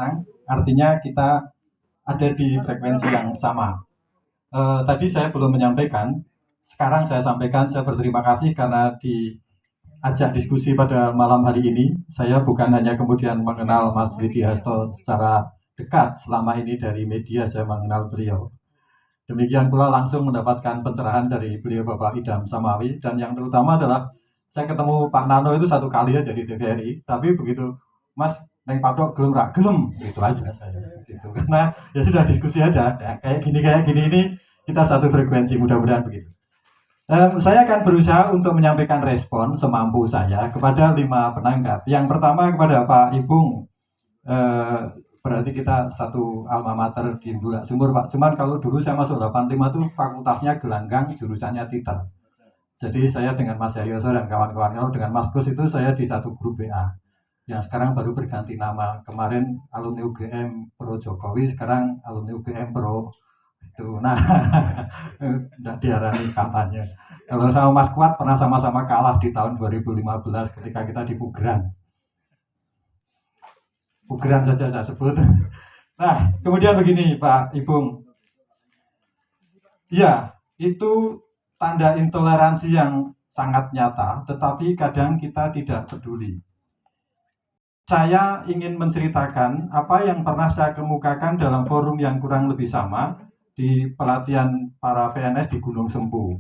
tenang, artinya kita ada di frekuensi yang sama. Tadi saya belum menyampaikan, sekarang saya sampaikan, saya berterima kasih karena diajak diskusi pada malam hari ini. Saya bukan hanya kemudian mengenal Mas Widi Hasto secara dekat, selama ini dari media saya mengenal beliau. Demikian pula langsung mendapatkan pencerahan dari beliau Bapak Idham Samawi, dan yang terutama adalah saya ketemu Pak Nano itu satu kali aja di TVRI, tapi begitu Mas neng padok gelem rak gelem itu aja saya gitu, karena ya sudah diskusi aja ya, kayak gini ini kita satu frekuensi, mudah-mudahan begitu. Saya akan berusaha untuk menyampaikan respon semampu saya kepada 5 penanggap. Yang pertama kepada Pak Ibung, berarti kita satu alma mater di Bulak Sumur Pak. Cuman kalau dulu saya masuk 85 tuh fakultasnya gelanggang, jurusannya titer. Jadi saya dengan Mas Haryoso dan kawan-kawan, kalau dengan Mas Gus itu saya di satu grup WA yang sekarang baru berganti nama. Kemarin alumni UGM Pro Jokowi, sekarang alumni UGM Pro itu. Nah, tidak diarani kampanye. Kalau sama Mas Kuat pernah sama-sama kalah di tahun 2015 ketika kita di Pugeran. Pugeran saja saya sebut. Nah, kemudian begini Pak Ibung. Ya, itu tanda intoleransi yang sangat nyata, tetapi kadang kita tidak peduli. Saya ingin menceritakan apa yang pernah saya kemukakan dalam forum yang kurang lebih sama di pelatihan para PNS di Gunung Sempu.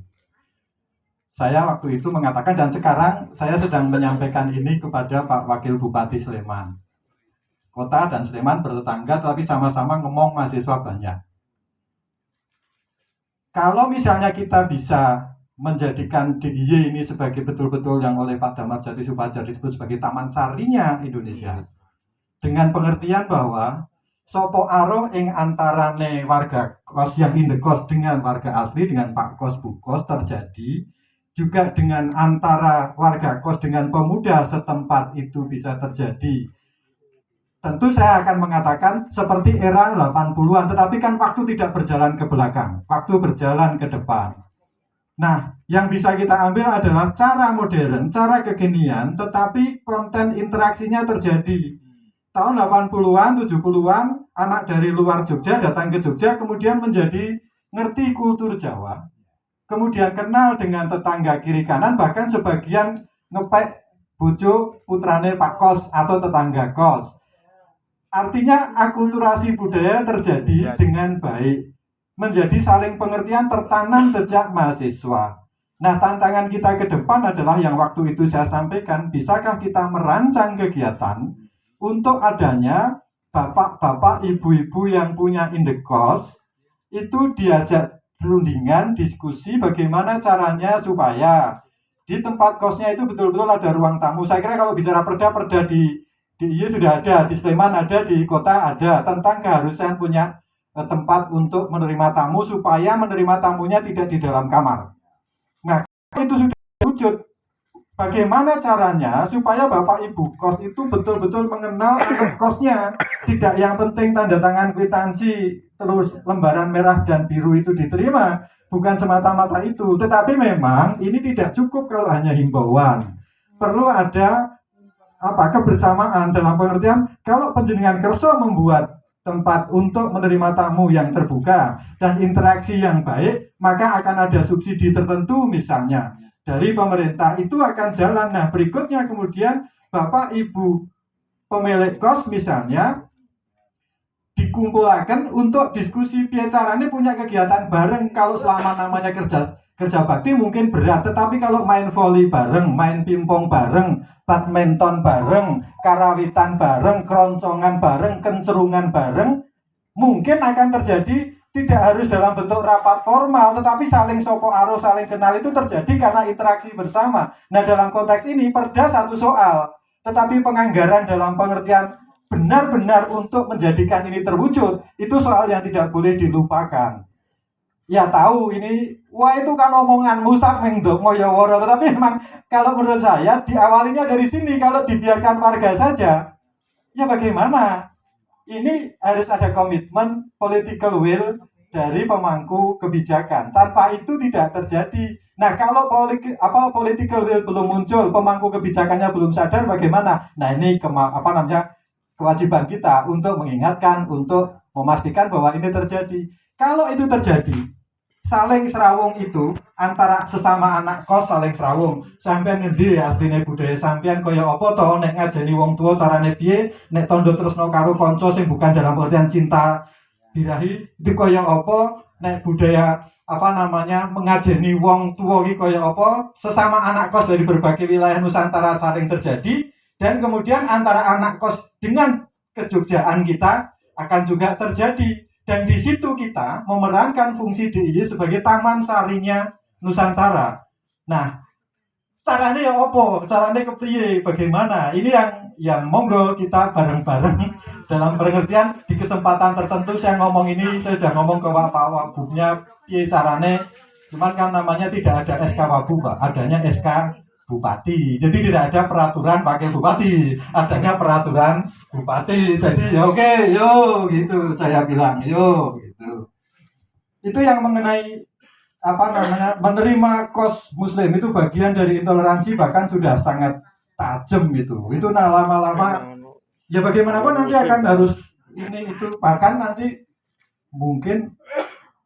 Saya waktu itu mengatakan, dan sekarang saya sedang menyampaikan ini kepada Pak Wakil Bupati Sleman. Kota dan Sleman bertetangga, tapi sama-sama ngomong mahasiswa banyak. Kalau misalnya kita bisa menjadikan DIY ini sebagai betul-betul yang oleh Pak Damar Jati Supajar disebut sebagai taman sarinya Indonesia, dengan pengertian bahwa sopo aro ing antarane warga kos yang indekos dengan warga asli, dengan Pak Kos Bu Kos terjadi, juga dengan antara warga kos dengan pemuda setempat itu bisa terjadi. Tentu saya akan mengatakan seperti era 80-an, tetapi kan waktu tidak berjalan ke belakang, waktu berjalan ke depan. Nah, yang bisa kita ambil adalah cara modern, cara kekinian, tetapi konten interaksinya terjadi. Tahun 80-an, 70-an, anak dari luar Jogja datang ke Jogja, kemudian menjadi ngerti kultur Jawa. Kemudian kenal dengan tetangga kiri kanan, bahkan sebagian ngepek bojo putrane Pak Kos atau tetangga kos. Artinya akulturasi budaya terjadi dengan baik, menjadi saling pengertian tertanam sejak mahasiswa. Nah, tantangan kita ke depan adalah yang waktu itu saya sampaikan, bisakah kita merancang kegiatan untuk adanya bapak-bapak, ibu-ibu yang punya indekos itu diajak rundingan, diskusi bagaimana caranya supaya di tempat kosnya itu betul-betul ada ruang tamu. Saya kira kalau bicara perda di IY sudah ada, di Sleman ada, di kota ada, tentang keharusan punya tempat untuk menerima tamu supaya menerima tamunya tidak di dalam kamar. Nah, itu sudah wujud. Bagaimana caranya supaya Bapak Ibu kos itu betul-betul mengenal kosnya, tidak yang penting tanda tangan kwitansi terus lembaran merah dan biru itu diterima, bukan semata-mata itu. Tetapi memang ini tidak cukup kalau hanya himbauan, perlu ada kebersamaan dalam pengertian kalau panjenengan kersa membuat tempat untuk menerima tamu yang terbuka dan interaksi yang baik, maka akan ada subsidi tertentu misalnya dari pemerintah, itu akan jalan. Nah, berikutnya kemudian Bapak Ibu pemilik kos misalnya dikumpulkan untuk diskusi caranya punya kegiatan bareng. Kalau selama namanya kerja bakti mungkin berat, tetapi kalau main volley bareng, main pingpong bareng, badminton bareng, karawitan bareng, keroncongan bareng, kencerungan bareng, mungkin akan terjadi. Tidak harus dalam bentuk rapat formal, tetapi saling sopo aro, saling kenal itu terjadi karena interaksi bersama. Nah, dalam konteks ini perda satu soal, tetapi penganggaran dalam pengertian benar-benar untuk menjadikan ini terwujud, itu soal yang tidak boleh dilupakan. Ya tahu ini, wah itu kan omongan musak mengdok moyoworo, tetapi memang kalau menurut saya diawalinya dari sini. Kalau dibiarkan warga saja, ya bagaimana? Ini harus ada komitmen political will dari pemangku kebijakan. Tanpa itu tidak terjadi. Nah, kalau political will belum muncul, pemangku kebijakannya belum sadar, bagaimana? Nah, ini kewajiban kita untuk mengingatkan, untuk memastikan bahwa ini terjadi. Kalau itu terjadi, saling serawung itu antara sesama anak kos saling serawung. Sampeyan ngendi asline budaya sampeyan kaya apa to nek ngajeni wong tua carane piye, nek tondo tresno karo kanca sing bukan dalam pengertian cinta birahi itu kaya apa, nek budaya mengajeni wong tua iki kaya apa, sesama anak kos dari berbagai wilayah Nusantara saling terjadi, dan kemudian antara anak kos dengan kejogjaan kita akan juga terjadi. Dan di situ kita memerankan fungsi DIY sebagai taman sarinya Nusantara. Nah, caranya ya opo, caranya kepriye, bagaimana? Ini yang monggo kita bareng-bareng dalam pengertian di kesempatan tertentu saya ngomong ini, saya sudah ngomong ke Pak Wabubnya, piye carane, cuman kan namanya tidak ada SK Wabub, Pak, adanya SK Bupati. Jadi tidak ada peraturan pakai bupati, adanya peraturan bupati. Jadi ya oke, yo gitu saya bilang, yo gitu. Itu yang mengenai menerima kos muslim itu bagian dari intoleransi, bahkan sudah sangat tajam gitu. Itu lama-lama ya bagaimanapun nanti akan harus ini itu, bahkan nanti mungkin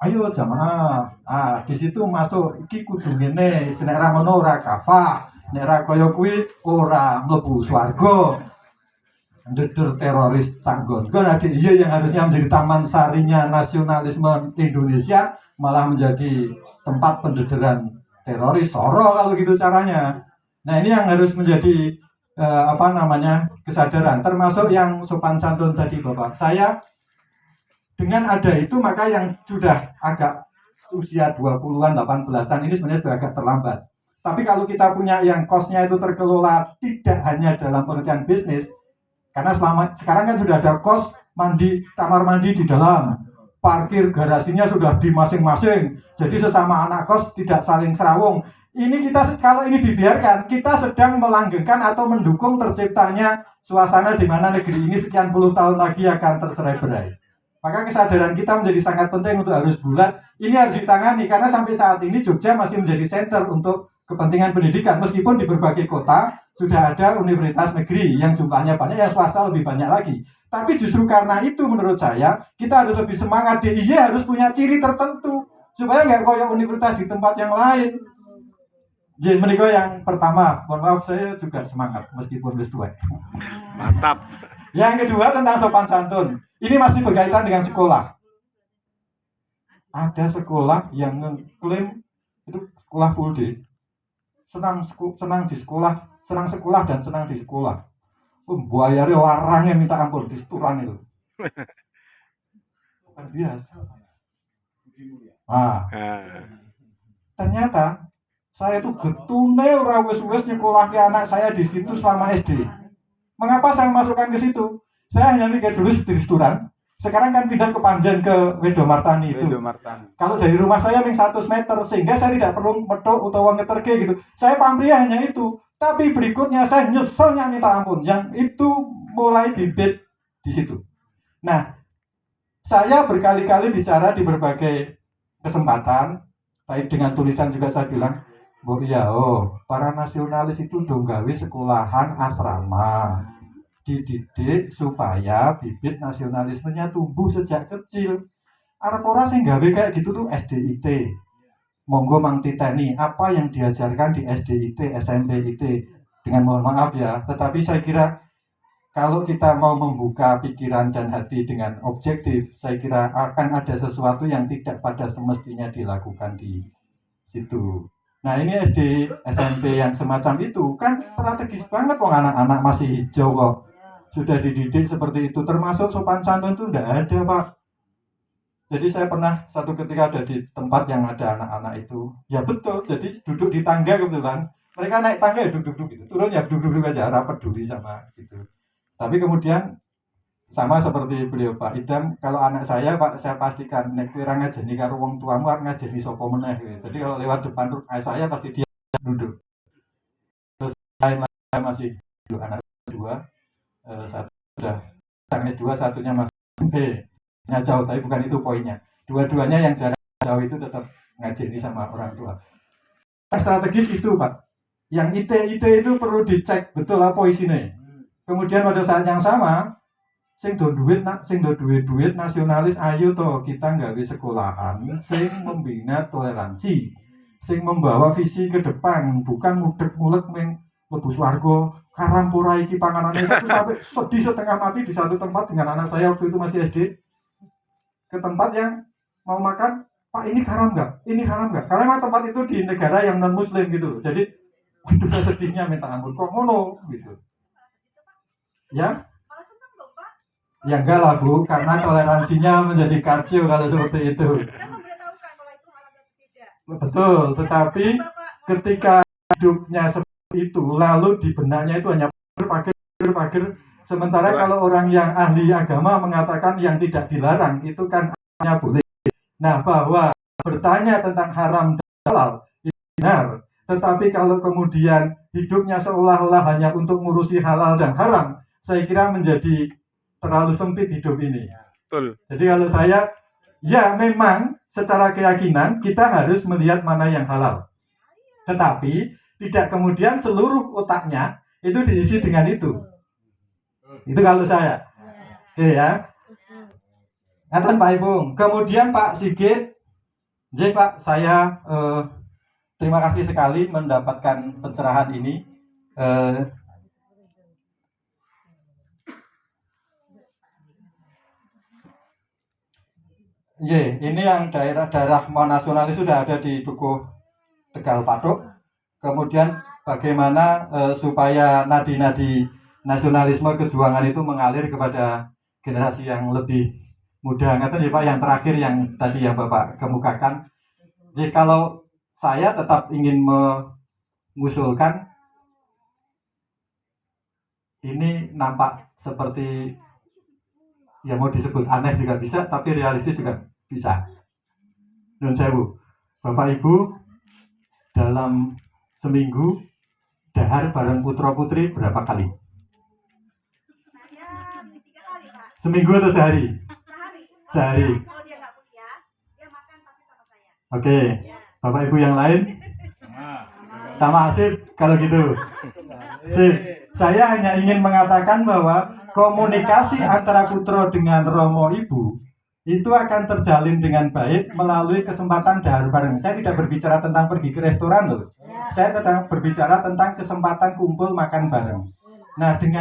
ayo jamaah di situ masuk iki kudu ngene, nek ra ngono ora kafah, nek ra kaya kuwi ora mlebu swarga. Ndeder teroris tanggon. Kan iya yang harusnya menjadi taman sarinya nasionalisme Indonesia malah menjadi tempat pendederan teroris. Soro kalau gitu caranya. Nah, ini yang harus menjadi kesadaran, termasuk yang sopan santun tadi Bapak. Saya dengan ada itu maka yang sudah agak usia 20-an, 18-an ini sebenarnya sudah agak terlambat. Tapi kalau kita punya yang kosnya itu terkelola tidak hanya dalam pengertian bisnis, karena sekarang kan sudah ada kos mandi, kamar mandi di dalam, parkir garasinya sudah di masing-masing. Jadi sesama anak kos tidak saling serawung. Ini kita, kalau ini dibiarkan, kita sedang melanggengkan atau mendukung terciptanya suasana di mana negeri ini sekian puluh tahun lagi akan tercerai-berai. Maka kesadaran kita menjadi sangat penting untuk harus bulat. Ini harus ditangani karena sampai saat ini Jogja masih menjadi center untuk kepentingan pendidikan. Meskipun di berbagai kota sudah ada universitas negeri yang jumlahnya banyak, yang swasta lebih banyak lagi. Tapi justru karena itu menurut saya kita harus lebih semangat. DIY harus punya ciri tertentu supaya nggak koyak universitas di tempat yang lain. Jadi menikah yang pertama, mohon maaf saya juga semangat meskipun wis tua. Mantap. Yang kedua tentang sopan santun. Ini masih berkaitan dengan sekolah. Ada sekolah yang mengklaim itu sekolah full day. Senang di sekolah, senang sekolah dan senang di sekolah. Bayarnya larangnya minta ampun di seturan itu. Luar biasa. Ternyata saya tuh getune ora wis-wis nyekolahke anak saya di situ selama SD. Mengapa saya masukkan ke situ? Saya hanya mikir dulu di restoran. Sekarang kan pindah ke Panjen ke Wedomartani itu. Kalau dari rumah saya yang 100 meter, sehingga saya tidak perlu metok atau ngeterke gitu. Saya pamrih hanya itu. Tapi berikutnya saya nyeselnya minta ampun. Yang itu mulai bibit di situ. Nah, saya berkali-kali bicara di berbagai kesempatan, baik dengan tulisan juga saya bilang, para nasionalis itu dong gawe sekolahan asrama, dididik supaya bibit nasionalismenya tumbuh sejak kecil. Arep ora sing gawe kayak gitu tuh SDIT. Monggo Mang Titeni apa yang diajarkan di SDIT, SMPIT, dengan mohon maaf ya, tetapi saya kira kalau kita mau membuka pikiran dan hati dengan objektif, saya kira akan ada sesuatu yang tidak pada semestinya dilakukan di situ. Nah, ini SD, SMP yang semacam itu kan strategis banget, wong anak-anak masih hijau kok sudah dididik seperti itu. Termasuk sopan santun itu tidak ada, Pak. Jadi saya pernah satu ketika ada di tempat yang ada anak-anak itu. Ya betul, jadi duduk di tangga kebetulan. Mereka naik tangga ya duduk-duduk gitu. Turun ya duduk-duduk aja, ora peduli sama gitu. Tapi kemudian sama seperti beliau Pak Idam, kalau anak saya Pak, saya pastikan nek kowe ra ngajeni karo wong tuamu arep ngajeni sapa meneh gitu. Jadi kalau lewat depan saya pasti dia duduk. Terus saya masih duduk, anak dua, satu sudah S2, satunya masih B. Nya jauh, tapi bukan itu poinnya. Dua-duanya yang jarak jauh itu tetap ngajeni sama orang tua. Strategis itu Pak. Yang IT itu perlu dicek betul apa isinya. Kemudian pada saat yang sama sing do duit nasionalis, ayo to kita nggawe sekolahan sing membina toleransi, sing membawa visi ke depan, bukan mudek-mulek meng mlebu swarga karampura iki panganane. Satu sampai sedih setengah mati di satu tempat dengan anak saya waktu itu masih SD, ke tempat yang mau makan, Pak ini haram nggak? Ini haram nggak? Karena memang tempat itu di negara yang non muslim gitu loh. Jadi waduh saya sedihnya minta ampun, kok ngono gitu. Ya? Ya enggak lah Bu, karena toleransinya menjadi kacau kalau seperti itu. Betul, tetapi ketika hidupnya seperti itu, lalu di benaknya itu hanya pager. Sementara kalau orang yang ahli agama mengatakan yang tidak dilarang, itu kan hanya boleh. Nah, bahwa bertanya tentang haram dan halal, itu benar. Tetapi kalau kemudian hidupnya seolah-olah hanya untuk ngurusi halal dan haram, saya kira menjadi terlalu sempit hidup ini. Betul. Jadi kalau saya, ya memang secara keyakinan kita harus melihat mana yang halal. Tetapi tidak kemudian seluruh otaknya itu diisi dengan itu. Itu kalau saya. Oke ya. Ngaten Pak Ipung. Kemudian Pak Sigit, J Pak, saya terima kasih sekali mendapatkan pencerahan ini. Ini yang daerah-daerah nasionalis sudah ada di Dukuh Tegal Patok. Kemudian bagaimana supaya nadi-nadi nasionalisme kejuangan itu mengalir kepada generasi yang lebih muda. Ngaten ya Pak, yang terakhir yang tadi yang Bapak kemukakan. Jadi kalau saya tetap ingin mengusulkan, ini nampak seperti ya mau disebut aneh juga bisa, tapi realistis juga bisa. Nun sewu, Bapak Ibu dalam seminggu dahar bareng putra putri berapa kali? Saya 3 kali Pak. Seminggu atau sehari? Sehari. Kalau dia nggak kuliah, dia makan pasti sama saya. Oke, Bapak Ibu yang lain? Sama asik kalau gitu. Sip. Saya hanya ingin mengatakan bahwa komunikasi antara putra dengan romo ibu itu akan terjalin dengan baik melalui kesempatan dahar bareng. Saya tidak berbicara tentang pergi ke restoran loh. Saya sedang berbicara tentang kesempatan kumpul makan bareng. Nah, dengan